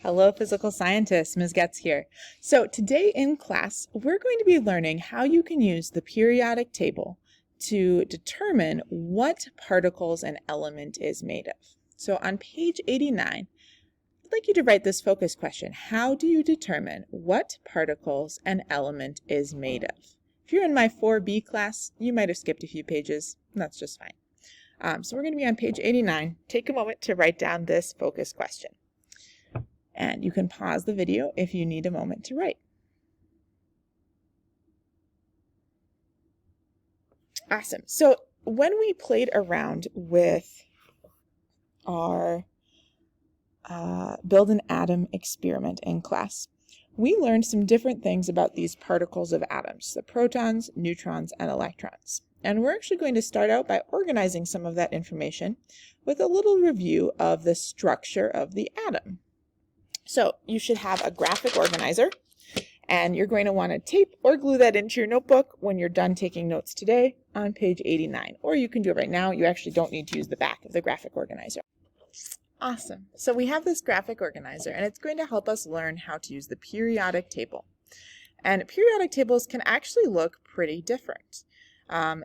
Hello, physical scientists. Ms. Getz here. So today in class, we're going to be learning how you can use the periodic table to determine what particles an element is made of. So on page 89, I'd like you to write this focus question. How do you determine what particles an element is made of? If you're in my 4B class, you might have skipped a few pages. That's just fine. So we're going to be on page 89. Take a moment to write down this focus question. And you can pause the video if you need a moment to write. Awesome. So when we played around with our build an atom experiment in class, we learned some different things about these particles of atoms, the protons, neutrons, and electrons. And we're actually going to start out by organizing some of that information with a little review of the structure of the atom. So you should have a graphic organizer, and you're going to want to tape or glue that into your notebook when you're done taking notes today on page 89. Or you can do it right now. You actually don't need to use the back of the graphic organizer. Awesome. So we have this graphic organizer, and it's going to help us learn how to use the periodic table. And periodic tables can actually look pretty different.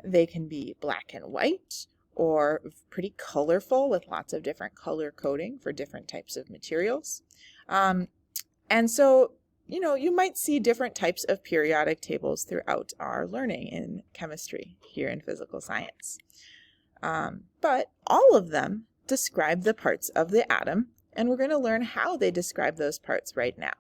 They can be black and white, or pretty colorful with lots of different color coding for different types of materials. And so, you might see different types of periodic tables throughout our learning in chemistry here in physical science. But all of them describe the parts of the atom, and we're going to learn how they describe those parts right now.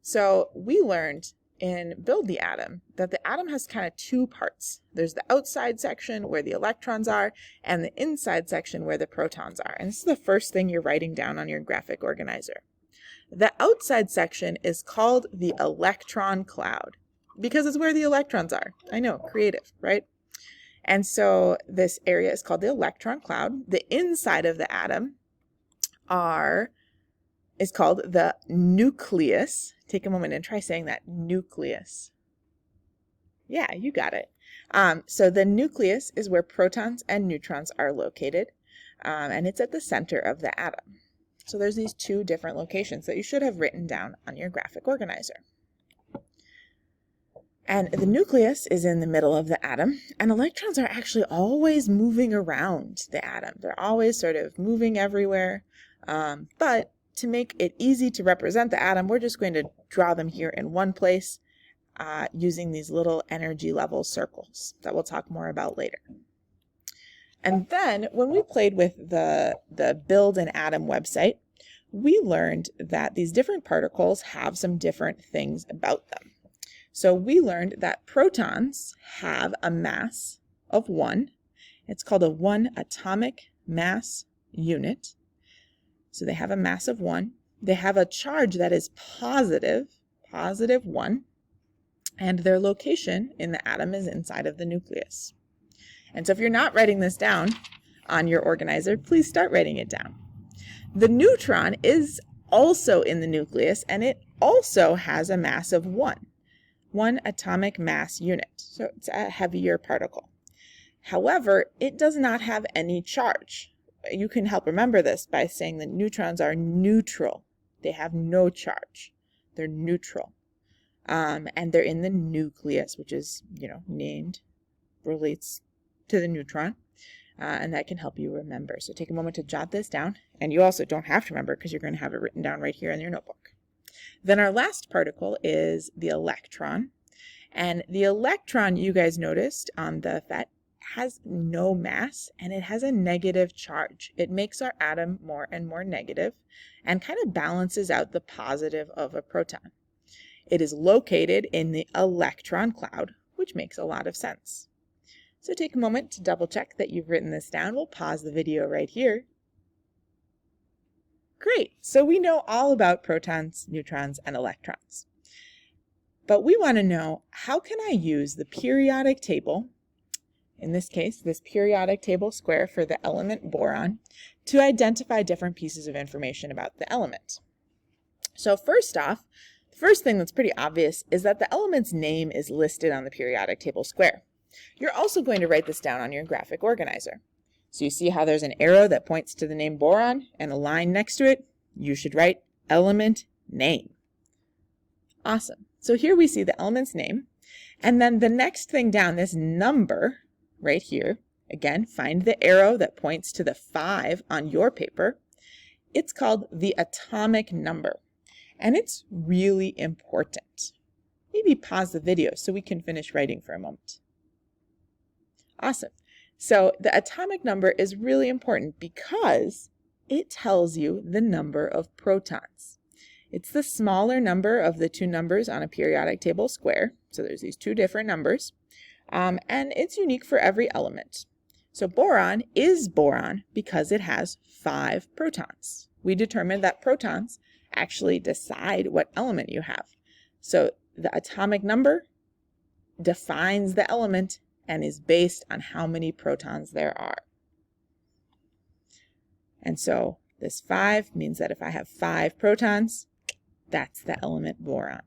So we learned in Build the Atom that the atom has kind of two parts. There's the outside section where the electrons are, and the inside section where the protons are. And this is the first thing you're writing down on your graphic organizer. The outside section is called the electron cloud because it's where the electrons are. I know, creative, right? And so this area is called the electron cloud. The inside of the atom is called the nucleus. Take a moment and try saying that, nucleus. Yeah, you got it. So the nucleus is where protons and neutrons are located, and it's at the center of the atom. So there's these two different locations that you should have written down on your graphic organizer. And the nucleus is in the middle of the atom, and electrons are actually always moving around the atom. They're always sort of moving everywhere, but to make it easy to represent the atom, we're just going to draw them here in one place using these little energy level circles that we'll talk more about later. And then when we played with the Build an Atom website, we learned that these different particles have some different things about them. So we learned that protons have a mass of 1. It's called a 1 atomic mass unit. So they have a mass of 1. They have a charge that is positive 1, and their location in the atom is inside of the nucleus. And so if you're not writing this down on your organizer, please start writing it down. The neutron is also in the nucleus, and it also has a mass of 1 atomic mass unit. So it's a heavier particle. However, it does not have any charge. You can help remember this by saying that neutrons are neutral. They have no charge. They're neutral. And they're in the nucleus, which is, named, relates to the neutron. And that can help you remember. So take a moment to jot this down. And you also don't have to remember because you're going to have it written down right here in your notebook. Then our last particle is the electron. And the electron, you guys noticed on the FET, has no mass, and it has a negative charge. It makes our atom more and more negative and kind of balances out the positive of a proton. It is located in the electron cloud, which makes a lot of sense. So take a moment to double check that you've written this down. We'll pause the video right here. Great, so we know all about protons, neutrons, and electrons. But we want to know, how can I use the periodic table, in this case, this periodic table square for the element boron, to identify different pieces of information about the element? So first off, the first thing that's pretty obvious is that the element's name is listed on the periodic table square. You're also going to write this down on your graphic organizer. So you see how there's an arrow that points to the name boron and a line next to it? You should write element name. Awesome. So here we see the element's name. And then the next thing down, this number right here, again, find the arrow that points to the 5 on your paper. It's called the atomic number, and it's really important. Maybe pause the video so we can finish writing for a moment. Awesome. So the atomic number is really important because it tells you the number of protons. It's the smaller number of the two numbers on a periodic table square. So there's these two different numbers, and it's unique for every element. So boron is boron because it has 5 protons. We determined that protons actually decide what element you have. So the atomic number defines the element and is based on how many protons there are. And so this 5 means that if I have 5 protons, that's the element boron.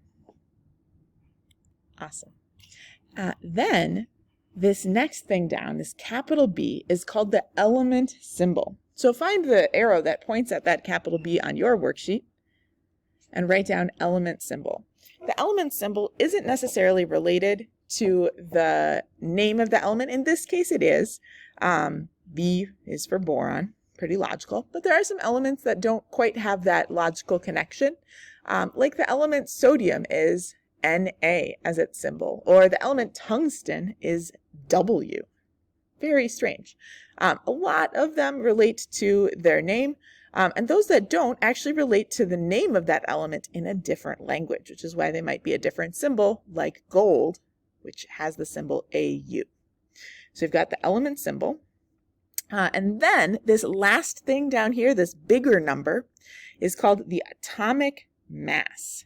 Awesome. Then this next thing down, this capital B, is called the element symbol. So find the arrow that points at that capital B on your worksheet and write down element symbol. The element symbol isn't necessarily related to the name of the element. In this case, it is. B is for boron. Pretty logical. But there are some elements that don't quite have that logical connection. Like the element sodium is Na as its symbol, or the element tungsten is W. Very strange. A lot of them relate to their name, and those that don't actually relate to the name of that element in a different language, which is why they might be a different symbol, like gold, which has the symbol Au. So you've got the element symbol. And then this last thing down here, this bigger number, is called the atomic mass.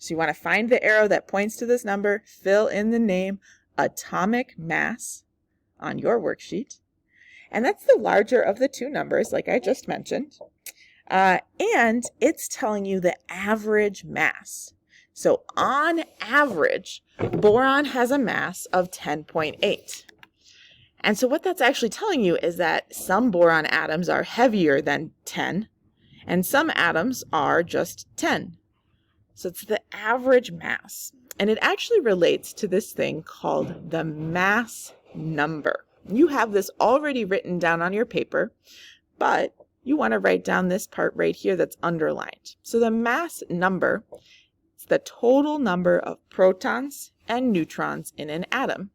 So you want to find the arrow that points to this number, fill in the name atomic mass on your worksheet. And that's the larger of the two numbers, like I just mentioned. And it's telling you the average mass. So on average, boron has a mass of 10.8. And so what that's actually telling you is that some boron atoms are heavier than 10, and some atoms are just 10. So it's the average mass. And it actually relates to this thing called the mass number. You have this already written down on your paper, but you want to write down this part right here that's underlined. So the mass number is the total number of protons and neutrons in an atom.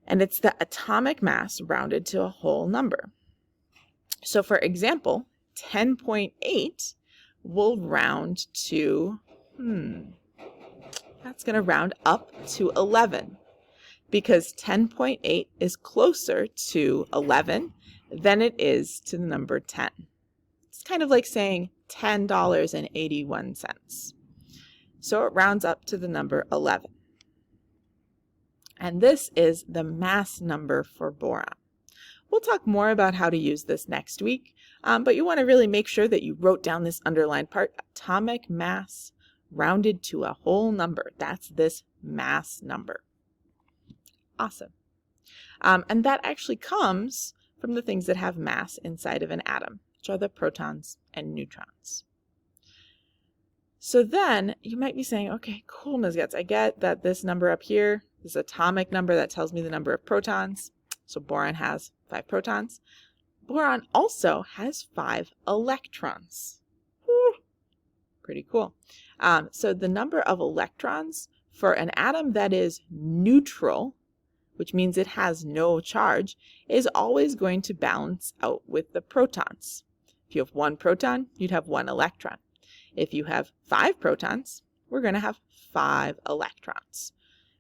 And it's the atomic mass rounded to a whole number. So for example, 10.8 will round to, that's going to round up to 11, because 10.8 is closer to 11 than it is to the number 10. It's kind of like saying $10.81. So it rounds up to the number 11. And this is the mass number for boron. We'll talk more about how to use this next week, but you want to really make sure that you wrote down this underlined part, atomic mass rounded to a whole number. That's this mass number. Awesome. And that actually comes from the things that have mass inside of an atom, which are the protons and neutrons. So then you might be saying, okay, cool, Ms. Getz, I get that this number up here, this atomic number that tells me the number of protons. So boron has 5 protons. Boron also has 5 electrons. Whew. Pretty cool. So the number of electrons for an atom that is neutral, which means it has no charge, is always going to balance out with the protons. If you have 1 proton, you'd have 1 electron. If you have 5 protons, we're going to have 5 electrons.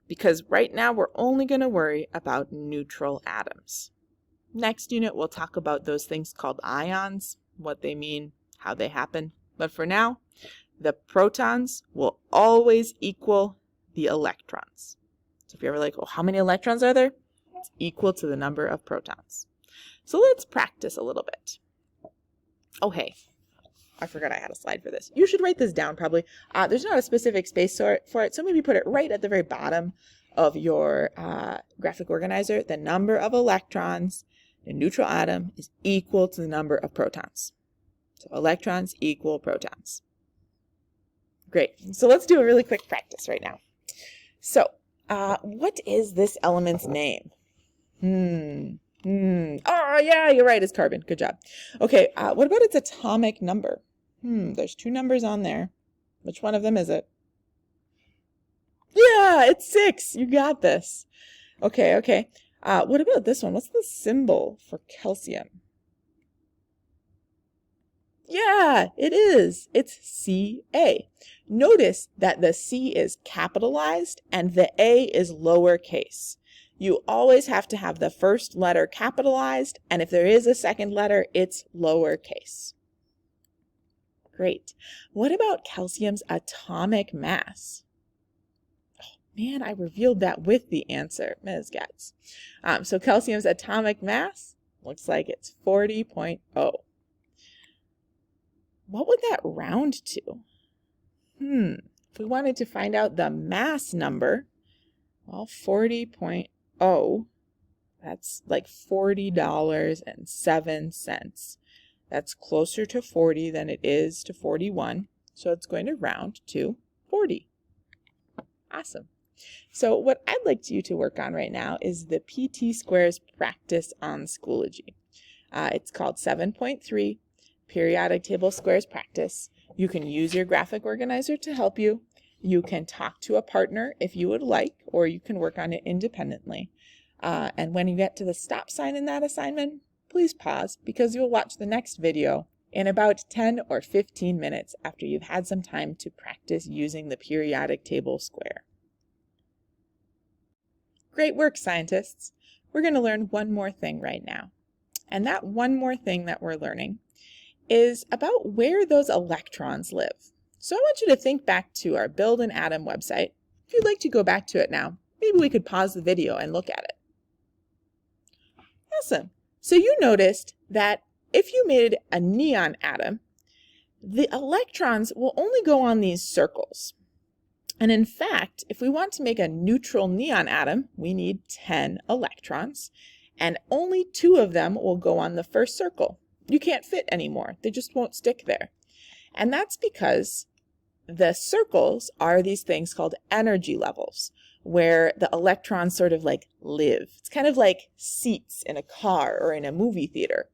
Because right now we're only going to worry about neutral atoms. Next unit, we'll talk about those things called ions, what they mean, how they happen. But for now, the protons will always equal the electrons. So if you're ever like, oh, how many electrons are there? It's equal to the number of protons. So let's practice a little bit. Oh, hey, I forgot I had a slide for this. You should write this down probably. There's not a specific space for it, so maybe put it right at the very bottom of your graphic organizer. The number of electrons in a neutral atom is equal to the number of protons. So electrons equal protons. Great. So let's do a really quick practice right now. So what is this element's name? Oh, yeah, you're right. It's carbon. Good job. Okay. What about its atomic number? There's two numbers on there. Which one of them is it? Yeah, it's 6. You got this. Okay. What about this one? What's the symbol for calcium? Yeah, it is. It's Ca. Notice that the C is capitalized and the A is lowercase. You always have to have the first letter capitalized, and if there is a second letter, it's lowercase. Great. What about calcium's atomic mass? Oh, man, I revealed that with the answer, Ms. Getz. So calcium's atomic mass looks like it's 40.0. What would that round to? If we wanted to find out the mass number, well, 40.0, that's like $40.07. That's closer to 40 than it is to 41, so it's going to round to 40. Awesome. So what I'd like you to work on right now is the PT Squares practice on Schoology. It's called 7.3 Periodic Table Squares Practice. You can use your graphic organizer to help you. You can talk to a partner if you would like, or you can work on it independently. And when you get to the stop sign in that assignment, please pause because you'll watch the next video in about 10 or 15 minutes after you've had some time to practice using the periodic table square. Great work, scientists. We're going to learn one more thing right now. And that one more thing that we're learning is about where those electrons live. So I want you to think back to our Build an Atom website. If you'd like to go back to it now, maybe we could pause the video and look at it. Awesome. So you noticed that if you made a neon atom, the electrons will only go on these circles. And in fact, if we want to make a neutral neon atom, we need 10 electrons, and only 2 of them will go on the first circle. You can't fit anymore. They just won't stick there. And that's because the circles are these things called energy levels, where the electrons sort of like live. It's kind of like seats in a car or in a movie theater.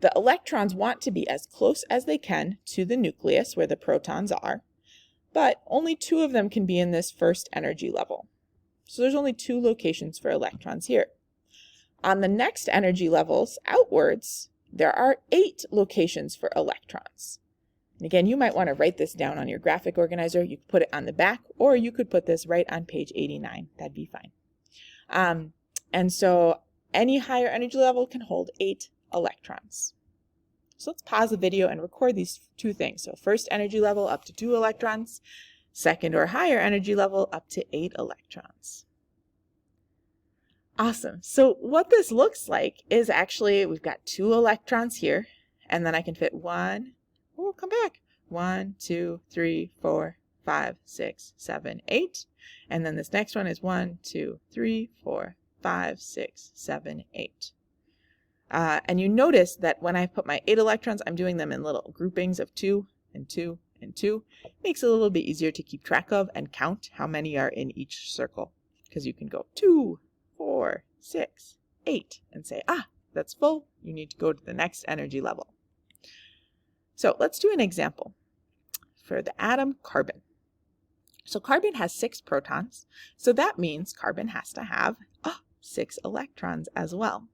The electrons want to be as close as they can to the nucleus where the protons are, but only 2 of them can be in this first energy level. So there's only 2 locations for electrons here. On the next energy levels outwards, there are 8 locations for electrons. And again, you might want to write this down on your graphic organizer. You could put it on the back, or you could put this right on page 89. That'd be fine. And so any higher energy level can hold 8 electrons. So let's pause the video and record these 2 things. So first energy level up to 2 electrons, second or higher energy level up to 8 electrons. Awesome. So what this looks like is actually we've got 2 electrons here, and then I can fit 1, 2, 3, 4, 5, 6, 7, 8. And then this next one is 1, 2, 3, 4, 5, 6, 7, 8. And you notice that when I put my 8 electrons, I'm doing them in little groupings of 2 and 2 and 2. Makes it a little bit easier to keep track of and count how many are in each circle, because you can go 2, 4, 6, 8 and say, that's full. You need to go to the next energy level. So let's do an example for the atom carbon. So carbon has 6 protons, so that means carbon has to have 6 electrons as well.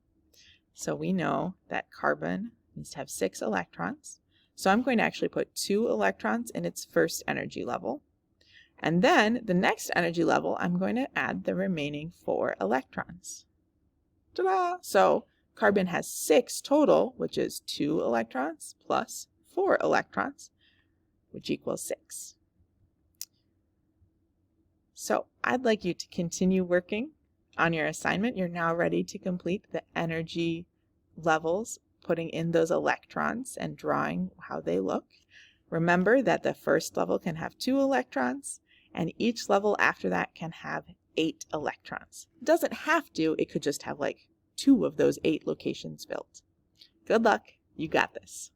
So we know that carbon needs to have 6 electrons. So I'm going to actually put 2 electrons in its first energy level. And then the next energy level, I'm going to add the remaining 4 electrons. Ta-da! So carbon has 6 total, which is 2 electrons plus 4 electrons, which equals 6. So I'd like you to continue working on your assignment. You're now ready to complete the energy levels, putting in those electrons and drawing how they look. Remember that the first level can have 2 electrons, and each level after that can have 8 electrons. It doesn't have to, it could just have like 2 of those 8 locations filled. Good luck, you got this.